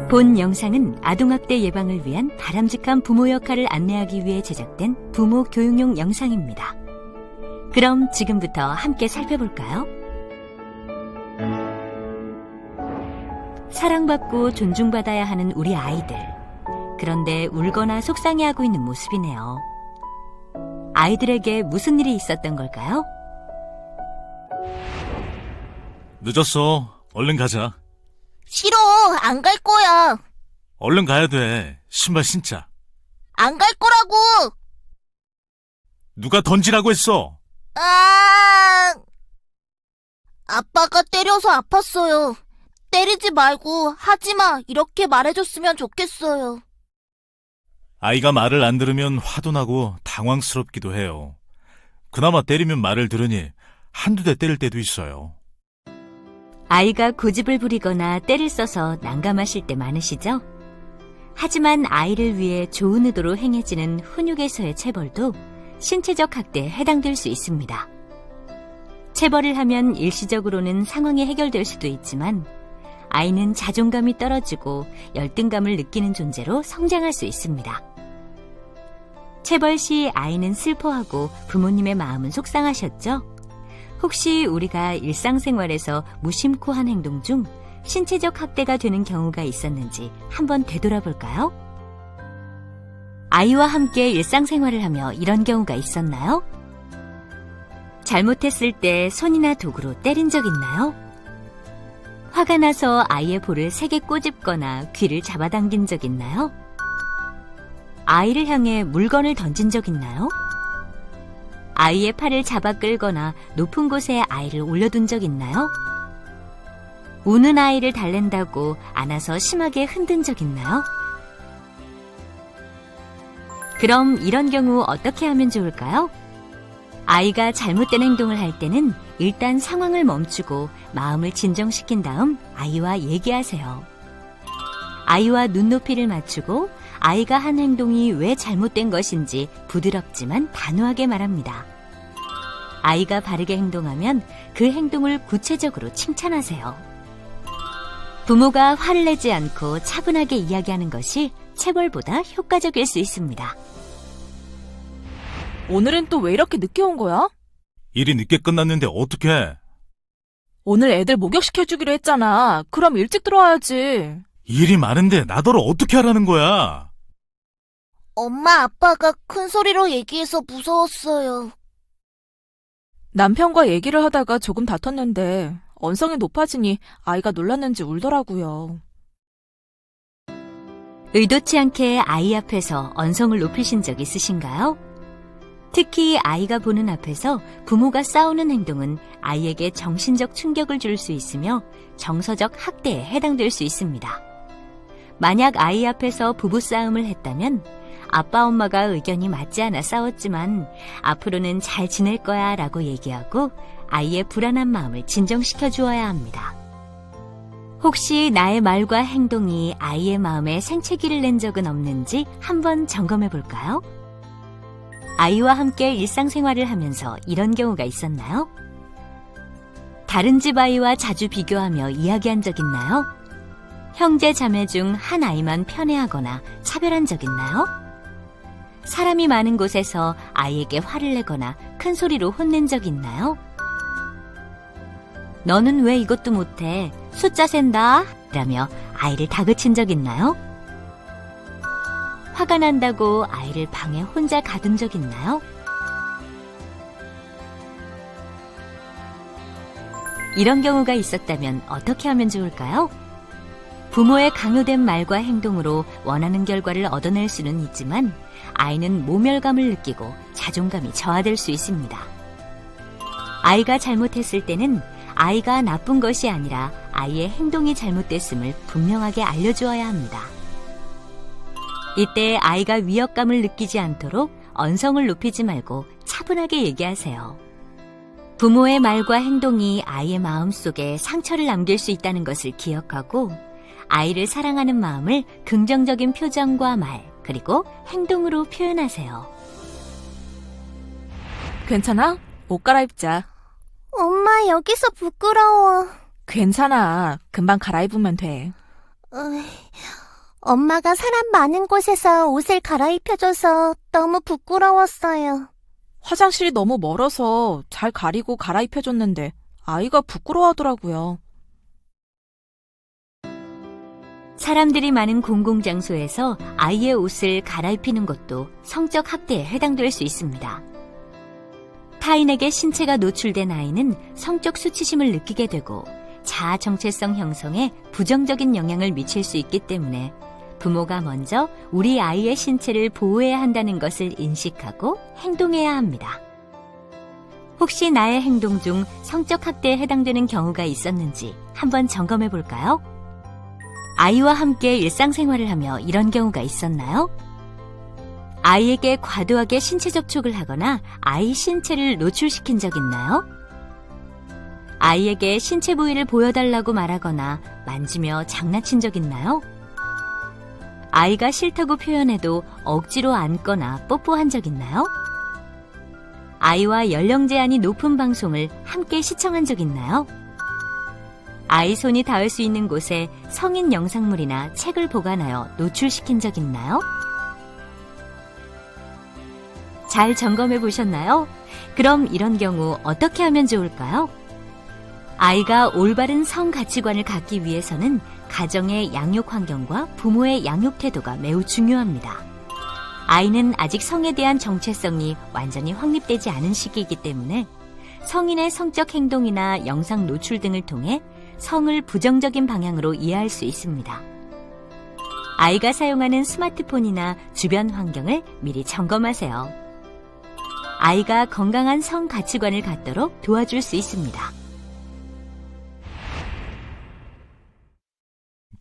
본 영상은 아동학대 예방을 위한 바람직한 부모 역할을 안내하기 위해 제작된 부모 교육용 영상입니다. 그럼 지금부터 함께 살펴볼까요? 사랑받고 존중받아야 하는 우리 아이들. 그런데 울거나 속상해하고 있는 모습이네요. 아이들에게 무슨 일이 있었던 걸까요? 늦었어. 얼른 가자. 싫어, 안 갈 거야. 얼른 가야 돼. 신발 신자. 안 갈 거라고. 누가 던지라고 했어? 아빠가 때려서 아팠어요. 때리지 말고 하지 마, 이렇게 말해줬으면 좋겠어요. 아이가 말을 안 들으면 화도 나고 당황스럽기도 해요. 그나마 때리면 말을 들으니 한두 대 때릴 때도 있어요. 아이가 고집을 부리거나 때를 써서 난감하실 때 많으시죠? 하지만 아이를 위해 좋은 의도로 행해지는 훈육에서의 체벌도 신체적 학대에 해당될 수 있습니다. 체벌을 하면 일시적으로는 상황이 해결될 수도 있지만 아이는 자존감이 떨어지고 열등감을 느끼는 존재로 성장할 수 있습니다. 체벌 시 아이는 슬퍼하고 부모님의 마음은 속상하셨죠? 혹시 우리가 일상생활에서 무심코 한 행동 중 신체적 학대가 되는 경우가 있었는지 한번 되돌아볼까요? 아이와 함께 일상생활을 하며 이런 경우가 있었나요? 잘못했을 때 손이나 도구로 때린 적 있나요? 화가 나서 아이의 볼을 세게 꼬집거나 귀를 잡아당긴 적 있나요? 아이를 향해 물건을 던진 적 있나요? 아이의 팔을 잡아 끌거나 높은 곳에 아이를 올려둔 적 있나요? 우는 아이를 달랜다고 안아서 심하게 흔든 적 있나요? 그럼 이런 경우 어떻게 하면 좋을까요? 아이가 잘못된 행동을 할 때는 일단 상황을 멈추고 마음을 진정시킨 다음 아이와 얘기하세요. 아이와 눈높이를 맞추고 아이가 한 행동이 왜 잘못된 것인지 부드럽지만 단호하게 말합니다. 아이가 바르게 행동하면 그 행동을 구체적으로 칭찬하세요. 부모가 화를 내지 않고 차분하게 이야기하는 것이 체벌보다 효과적일 수 있습니다. 오늘은 또 왜 이렇게 늦게 온 거야? 일이 늦게 끝났는데 어떡해? 오늘 애들 목욕시켜주기로 했잖아. 그럼 일찍 들어와야지. 일이 많은데 나더러 어떻게 하라는 거야? 엄마, 아빠가 큰 소리로 얘기해서 무서웠어요. 남편과 얘기를 하다가 조금 다퉜는데 언성이 높아지니 아이가 놀랐는지 울더라고요. 의도치 않게 아이 앞에서 언성을 높이신 적 있으신가요? 특히 아이가 보는 앞에서 부모가 싸우는 행동은 아이에게 정신적 충격을 줄 수 있으며 정서적 학대에 해당될 수 있습니다. 만약 아이 앞에서 부부싸움을 했다면 아빠 엄마가 의견이 맞지 않아 싸웠지만 앞으로는 잘 지낼 거야 라고 얘기하고 아이의 불안한 마음을 진정시켜 주어야 합니다. 혹시 나의 말과 행동이 아이의 마음에 생채기를 낸 적은 없는지 한번 점검해 볼까요? 아이와 함께 일상생활을 하면서 이런 경우가 있었나요? 다른 집 아이와 자주 비교하며 이야기한 적 있나요? 형제 자매 중 한 아이만 편애하거나 차별한 적 있나요? 사람이 많은 곳에서 아이에게 화를 내거나 큰 소리로 혼낸 적 있나요? 너는 왜 이것도 못해? 숫자 센다? 라며 아이를 다그친 적 있나요? 화가 난다고 아이를 방에 혼자 가둔 적 있나요? 이런 경우가 있었다면 어떻게 하면 좋을까요? 부모의 강요된 말과 행동으로 원하는 결과를 얻어낼 수는 있지만 아이는 모멸감을 느끼고 자존감이 저하될 수 있습니다. 아이가 잘못했을 때는 아이가 나쁜 것이 아니라 아이의 행동이 잘못됐음을 분명하게 알려주어야 합니다. 이때 아이가 위협감을 느끼지 않도록 언성을 높이지 말고 차분하게 얘기하세요. 부모의 말과 행동이 아이의 마음속에 상처를 남길 수 있다는 것을 기억하고 아이를 사랑하는 마음을 긍정적인 표정과 말, 그리고 행동으로 표현하세요. 괜찮아? 옷 갈아입자. 엄마, 여기서 부끄러워. 괜찮아. 금방 갈아입으면 돼. 엄마가 사람 많은 곳에서 옷을 갈아입혀줘서 너무 부끄러웠어요. 화장실이 너무 멀어서 잘 가리고 갈아입혀줬는데 아이가 부끄러워하더라고요. 사람들이 많은 공공장소에서 아이의 옷을 갈아입히는 것도 성적 학대에 해당될 수 있습니다. 타인에게 신체가 노출된 아이는 성적 수치심을 느끼게 되고 자아 정체성 형성에 부정적인 영향을 미칠 수 있기 때문에 부모가 먼저 우리 아이의 신체를 보호해야 한다는 것을 인식하고 행동해야 합니다. 혹시 나의 행동 중 성적 학대에 해당되는 경우가 있었는지 한번 점검해 볼까요? 아이와 함께 일상생활을 하며 이런 경우가 있었나요? 아이에게 과도하게 신체 접촉을 하거나 아이 신체를 노출시킨 적 있나요? 아이에게 신체 부위를 보여달라고 말하거나 만지며 장난친 적 있나요? 아이가 싫다고 표현해도 억지로 안거나 뽀뽀한 적 있나요? 아이와 연령 제한이 높은 방송을 함께 시청한 적 있나요? 아이 손이 닿을 수 있는 곳에 성인 영상물이나 책을 보관하여 노출시킨 적 있나요? 잘 점검해 보셨나요? 그럼 이런 경우 어떻게 하면 좋을까요? 아이가 올바른 성 가치관을 갖기 위해서는 가정의 양육 환경과 부모의 양육 태도가 매우 중요합니다. 아이는 아직 성에 대한 정체성이 완전히 확립되지 않은 시기이기 때문에 성인의 성적 행동이나 영상 노출 등을 통해 성을 부정적인 방향으로 이해할 수 있습니다. 아이가 사용하는 스마트폰이나 주변 환경을 미리 점검하세요. 아이가 건강한 성 가치관을 갖도록 도와줄 수 있습니다.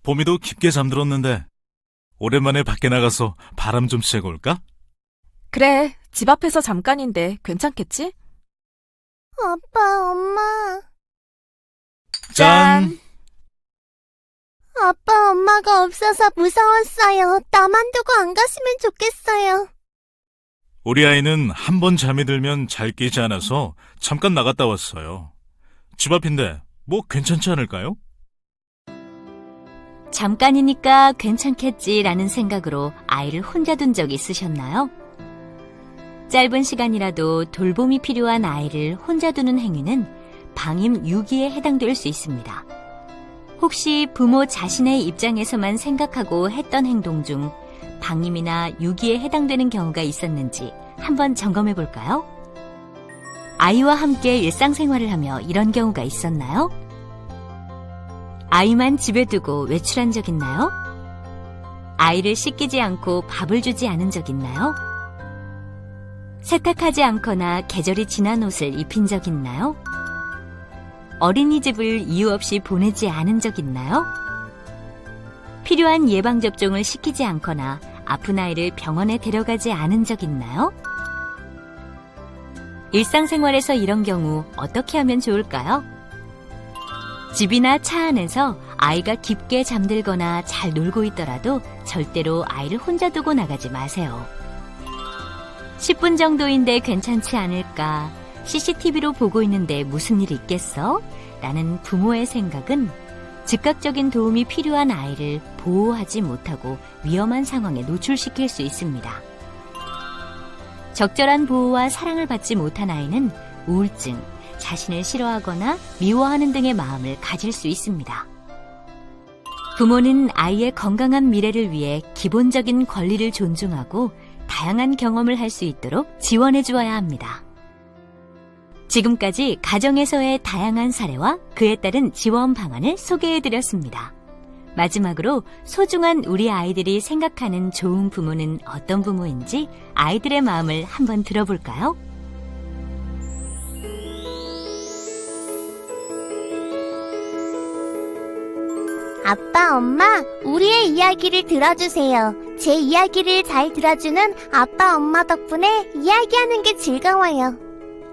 봄이도 깊게 잠들었는데 오랜만에 밖에 나가서 바람 좀 쐬고 올까? 그래, 집 앞에서 잠깐인데 괜찮겠지? 아빠, 엄마. 짠! 아빠, 엄마가 없어서 무서웠어요. 나만 두고 안 갔으면 좋겠어요. 우리 아이는 한 번 잠이 들면 잘 깨지 않아서 잠깐 나갔다 왔어요. 집 앞인데 뭐 괜찮지 않을까요? 잠깐이니까 괜찮겠지라는 생각으로 아이를 혼자 둔 적 있으셨나요? 짧은 시간이라도 돌봄이 필요한 아이를 혼자 두는 행위는 방임 유기에 해당될 수 있습니다. 혹시 부모 자신의 입장에서만 생각하고 했던 행동 중 방임이나 유기에 해당되는 경우가 있었는지 한번 점검해 볼까요? 아이와 함께 일상생활을 하며 이런 경우가 있었나요? 아이만 집에 두고 외출한 적 있나요? 아이를 씻기지 않고 밥을 주지 않은 적 있나요? 세탁하지 않거나 계절이 지난 옷을 입힌 적 있나요? 어린이집을 이유 없이 보내지 않은 적 있나요? 필요한 예방접종을 시키지 않거나 아픈 아이를 병원에 데려가지 않은 적 있나요? 일상생활에서 이런 경우 어떻게 하면 좋을까요? 집이나 차 안에서 아이가 깊게 잠들거나 잘 놀고 있더라도 절대로 아이를 혼자 두고 나가지 마세요. 10분 정도인데 괜찮지 않을까? CCTV로 보고 있는데 무슨 일 있겠어? 라는 부모의 생각은 즉각적인 도움이 필요한 아이를 보호하지 못하고 위험한 상황에 노출시킬 수 있습니다. 적절한 보호와 사랑을 받지 못한 아이는 우울증, 자신을 싫어하거나 미워하는 등의 마음을 가질 수 있습니다. 부모는 아이의 건강한 미래를 위해 기본적인 권리를 존중하고 다양한 경험을 할 수 있도록 지원해 주어야 합니다. 지금까지 가정에서의 다양한 사례와 그에 따른 지원 방안을 소개해 드렸습니다. 마지막으로 소중한 우리 아이들이 생각하는 좋은 부모는 어떤 부모인지 아이들의 마음을 한번 들어볼까요? 아빠, 엄마, 우리의 이야기를 들어주세요. 제 이야기를 잘 들어주는 아빠, 엄마 덕분에 이야기하는 게 즐거워요.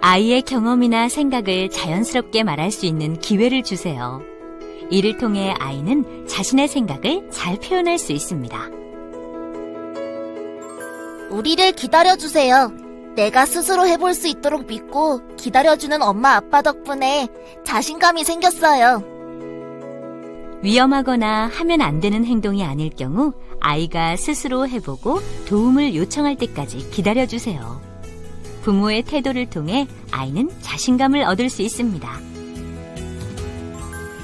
아이의 경험이나 생각을 자연스럽게 말할 수 있는 기회를 주세요. 이를 통해 아이는 자신의 생각을 잘 표현할 수 있습니다. 우리를 기다려주세요. 내가 스스로 해볼 수 있도록 믿고 기다려주는 엄마, 아빠 덕분에 자신감이 생겼어요. 위험하거나 하면 안 되는 행동이 아닐 경우 아이가 스스로 해보고 도움을 요청할 때까지 기다려주세요. 부모의 태도를 통해 아이는 자신감을 얻을 수 있습니다.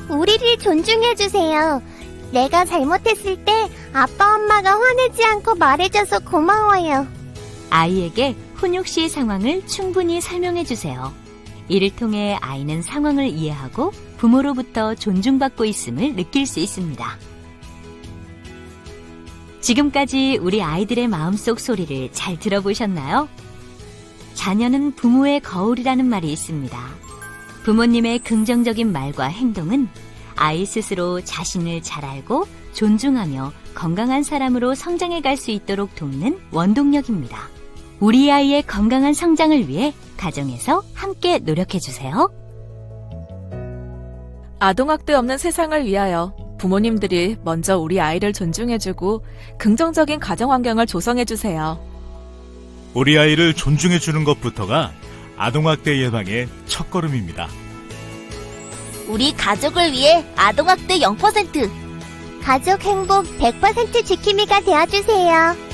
우리를 존중해주세요. 내가 잘못했을 때 아빠 엄마가 화내지 않고 말해줘서 고마워요. 아이에게 훈육 시 상황을 충분히 설명해주세요. 이를 통해 아이는 상황을 이해하고 부모로부터 존중받고 있음을 느낄 수 있습니다. 지금까지 우리 아이들의 마음속 소리를 잘 들어보셨나요? 자녀는 부모의 거울이라는 말이 있습니다. 부모님의 긍정적인 말과 행동은 아이 스스로 자신을 잘 알고 존중하며 건강한 사람으로 성장해 갈 수 있도록 돕는 원동력입니다. 우리 아이의 건강한 성장을 위해 가정에서 함께 노력해 주세요. 아동학대 없는 세상을 위하여 부모님들이 먼저 우리 아이를 존중해주고 긍정적인 가정 환경을 조성해주세요. 우리 아이를 존중해주는 것부터가 아동학대 예방의 첫걸음입니다. 우리 가족을 위해 아동학대 0%, 가족 행복 100% 지킴이가 되어주세요.